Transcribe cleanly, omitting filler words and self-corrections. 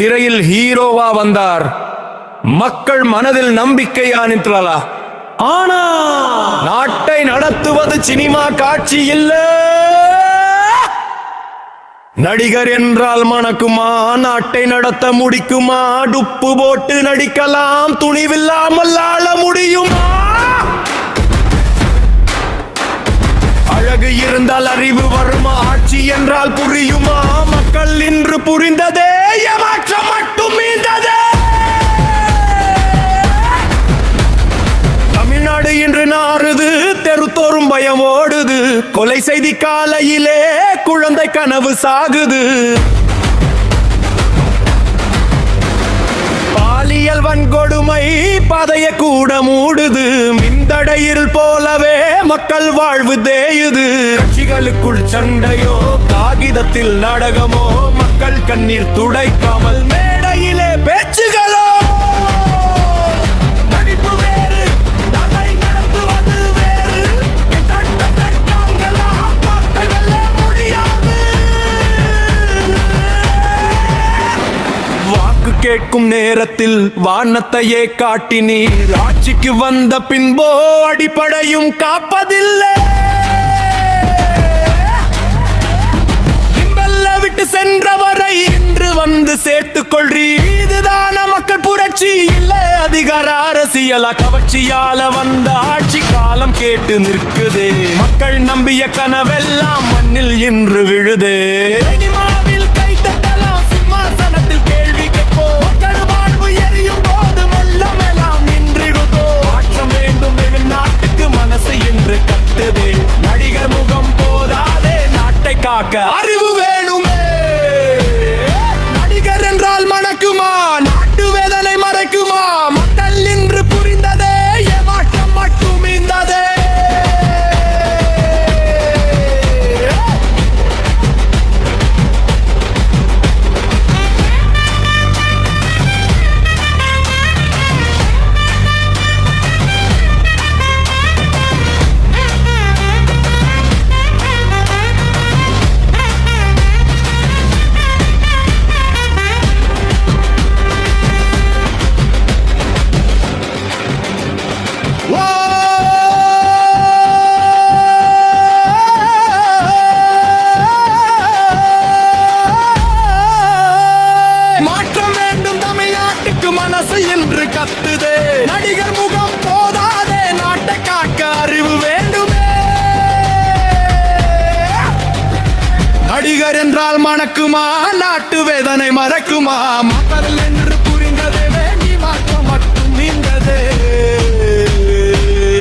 திரையில் ஹீரோவா வந்தார். மக்கள் மனதில் நம்பிக்கையா நின்றாளா? ஆனா நாட்டை நடத்துவது சினிமா காட்சி இல்ல. நடிகர் என்றால் மணக்குமா? நாட்டை நடத்த முடிக்குமா? டுப்பு போட்டு நடிக்கலாம், துணிவில்லாமல் ஆள முடியுமா? அழகு இருந்தால் அறிவு வருமா? ஆட்சி என்றால் புரியுமா? மக்கள் இன்று புரிந்ததே, ஏமாற்றம் மட்டும் மீண்டதே. தமிழ்நாடு இன்று நாறுது, தெருத்தோறும் பயம் ஓடுது. கொலை செய்தி காலையிலே குழந்தை கனவு சாகுது. பாலியல் வன்கொடுமை பாதைய கூட மூடுது. மின்தடையில் போலவே மக்கள் வாழ்வு தேயுது. கட்சிகளுக்குள் சண்டையோ, காகிதத்தில் நாடகமோ, மக்கள் கண்ணீர் துடைக்காமல் மேடையிலே பேச்சுகளோ. நடிப்பு வேறு, தலை நடத்துவது வேறு. மக்கள் வெல்ல முடியாது. வாக்கு கேட்கும் நேரத்தில் வானத்தையே காட்டினீர். ஆட்சிக்கு வந்த பின்போ அடிப்படையும் காப்பதில்லை. விட்டு சென்றவரை இன்று வந்து சேர்த்துக் கொள்றீ. இதுதான மக்கள் புரட்சி இல்ல அதிகார அரசியலா? கவர்ச்சியால வந்த ஆட்சி காலம் கேட்டு நிற்குதே. மக்கள் நம்பிய கனவெல்லாம் மண்ணில் இன்று விழுதே. கை தட்டலாம், சிம்மாசனத்தில் கேள்வி கேட்போ. மக்கள் வாழ்வு எரியும் போது மெல்லம் எல்லாம் நின்றிடுதோ. மாற்றம் வேண்டும் நாட்டுக்கு மனசு என்று கத்துதே. நடிகர் முகம் போதாதே, நாட்டை காக்க அறிவு வேணுமே. நடிகர் என்றால் மணக்குமா? நாட்டு வேதனை மறைக்குமா? மக்கள் இன்று புரிந்ததே, ஏமாற்றம் மட்டும் மீண்டதே. மனசு என்று கத்துதே. நடிகர் முகம் போதாதே, நாட்டை காக்க அறிவு வேண்டுமே. நடிகர் என்றால் மணக்குமா? நாட்டு வேதனை மறக்குமா? மக்கள்